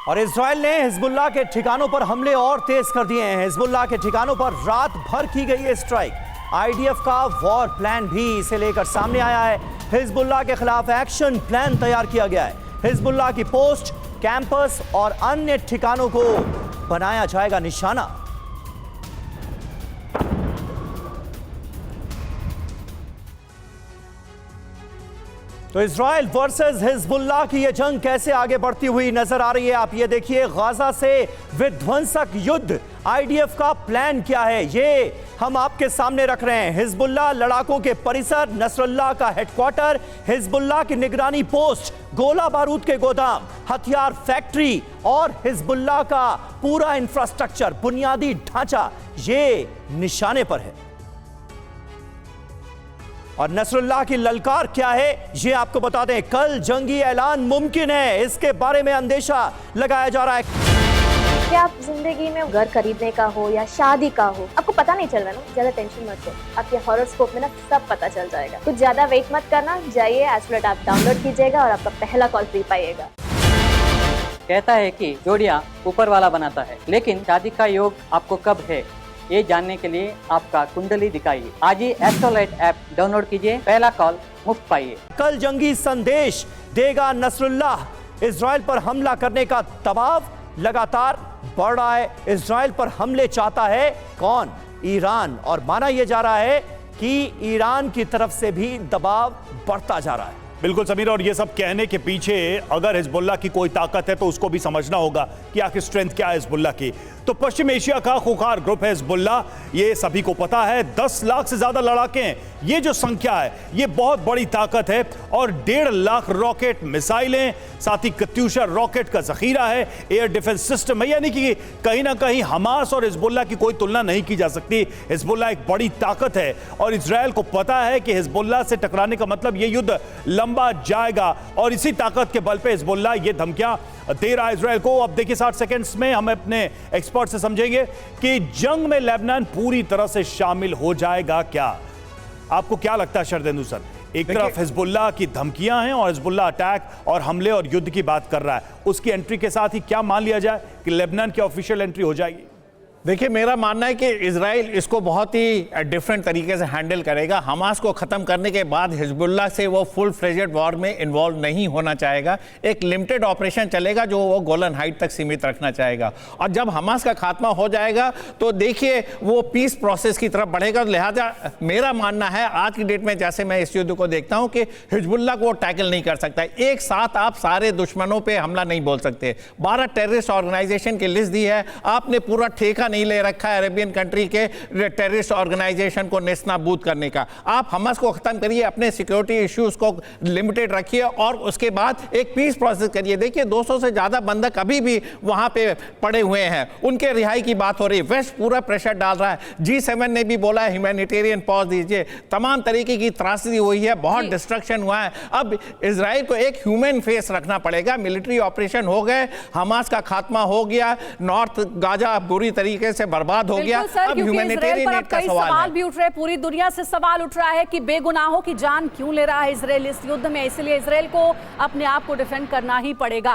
और इजराइल ने हिजबुल्लाह के ठिकानों पर हमले और तेज कर दिए हैं। हिजबुल्लाह के ठिकानों पर रात भर की गई है स्ट्राइक। आईडीएफ का वॉर प्लान भी इसे लेकर सामने आया है। हिजबुल्लाह के खिलाफ एक्शन प्लान तैयार किया गया है। हिजबुल्लाह की पोस्ट, कैंपस और अन्य ठिकानों को बनाया जाएगा निशाना। तो इजराइल वर्सेस हिजबुल्लाह की यह जंग कैसे आगे बढ़ती हुई नजर आ रही है, आप ये देखिए। गाजा से विध्वंसक युद्ध, आईडीएफ का प्लान क्या है, ये हम आपके सामने रख रहे हैं। हिजबुल्लाह लड़ाकों के परिसर, नसरुल्लाह का हेडक्वार्टर, हिजबुल्लाह की निगरानी पोस्ट, गोला बारूद के गोदाम, हथियार फैक्ट्री और हिजबुल्लाह का पूरा इंफ्रास्ट्रक्चर, बुनियादी ढांचा, ये निशाने पर है। और नसरुल्लाह की ललकार क्या है, ये आपको बता दें। कल जंगी ऐलान मुमकिन है, इसके बारे में अंदेशा लगाया जा रहा है। क्या आप जिंदगी में घर खरीदने का हो या शादी का हो, आपको पता नहीं चल रहा ना, ज्यादा टेंशन मत लो। आपके हॉरोस्कोप में ना सब पता चल जाएगा। कुछ ज्यादा वेट मत करना, जाइए एस्ट्रोलैट आप डाउनलोड कीजिएगा और आपका पहला कॉल फ्री पाइएगा। कहता है कि जोड़ियां ऊपर वाला बनाता है, लेकिन शादी का योग आपको कब है, ये जानने के लिए आपका कुंडली दिखाइए। आज ही एस्ट्रोलाइट ऐप डाउनलोड कीजिए, पहला कॉल मुफ्त पाइए। कल जंगी संदेश देगा नसरुल्लाह। इजराइल पर हमला करने का दबाव लगातार बढ़ रहा है। इजराइल पर हमले चाहता है कौन? ईरान। और माना यह जा रहा है कि ईरान की तरफ से भी दबाव बढ़ता जा रहा है। बिल्कुल समीर, और ये सब कहने के पीछे अगर हिजबुल्लाह की कोई ताकत है तो उसको भी समझना होगा कि आखिर स्ट्रेंथ क्या है हिजबुल्लाह की। तो पश्चिम एशिया का खूंखार ग्रुप है हिजबुल्लाह, ये सभी को पता है। 10 लाख से ज्यादा लड़ाके हैं, ये जो संख्या है ये बहुत बड़ी ताकत है। और 1.5 लाख रॉकेट, मिसाइलें, साथ ही कत्यूशा रॉकेट का जखीरा है, एयर डिफेंस सिस्टम है। यानी कि कहीं ना कहीं हमास और हिजबुल्लाह की कोई तुलना नहीं की जा सकती। हिजबुल्लाह एक बड़ी ताकत है और इजराइल को पता है कि हिजबुल्लाह से टकराने का मतलब ये युद्ध लंबा जाएगा। और इसी ताकत के बल पे हिजबुल्लाह ये धमकियां दे रहा है इजराइल को। अब देखिए 60 सेकंड्स में हम अपने एक्सपर्ट से समझेंगे कि जंग में लेबनान पूरी तरह से शामिल हो जाएगा क्या। आपको क्या लगता है शरदेंदु सर? एक तरफ हिजबुल्लाह की धमकियां हैं और हिजबुल्लाह अटैक और हमले और युद्ध की बात कर रहा है, उसकी एंट्री के साथ ही क्या मान लिया जाए कि लेबनान की ऑफिशियल एंट्री हो जाएगी? देखिए, मेरा मानना है कि इजराइल इसको बहुत ही डिफरेंट तरीके से हैंडल करेगा। हमास को ख़त्म करने के बाद हिजबुल्लाह से वो फुल फ्लेजेड वॉर में इन्वॉल्व नहीं होना चाहेगा। एक लिमिटेड ऑपरेशन चलेगा जो वो गोलन हाइट तक सीमित रखना चाहेगा। और जब हमास का खात्मा हो जाएगा तो देखिए वो पीस प्रोसेस की तरफ बढ़ेगा। लिहाजा मेरा मानना है आज की डेट में जैसे मैं इस युद्ध को देखता हूँ कि हिजबुल्लाह को टैकल नहीं कर सकता। एक साथ आप सारे दुश्मनों पर हमला नहीं बोल सकते। 12 टेररिस्ट ऑर्गेनाइजेशन की लिस्ट दी है, आपने पूरा ठेका नहीं ले रखा है अरेबियन कंट्री के टेररिस्ट ऑर्गेनाइजेशन को नेस्तनाबूद करने का। आप हमास को खत्म करिए, अपने सिक्योरिटी इश्यूज को लिमिटेड रखिए और उसके बाद एक पीस प्रोसेस करिए। देखिए 200 से ज्यादा बंधक अभी भी वहां पे पड़े हुए हैं, उनके रिहाई की बात हो रही है। वेस्ट पूरा प्रेशर डाल रहा है। G7 ने भी बोला है ह्यूमैनिटेरियन पॉज दीजिए। तमाम तरीके की त्रासदी हुई है, बहुत डिस्ट्रक्शन हुआ है। अब इजराइल को एक ह्यूमन फेस रखना पड़ेगा। मिलिट्री ऑपरेशन हो गए, हमास का खात्मा हो गया, नॉर्थ गाजा बुरी तरीके से बर्बाद हो गया। अब ह्यूमैनिटेरियन एड का सवाल भी उठ रहे, पूरी दुनिया से सवाल उठ रहा है कि बेगुनाहों की जान क्यों ले रहा है इजराइल इस युद्ध में। इसलिए इजराइल को अपने आप को डिफेंड करना ही पड़ेगा।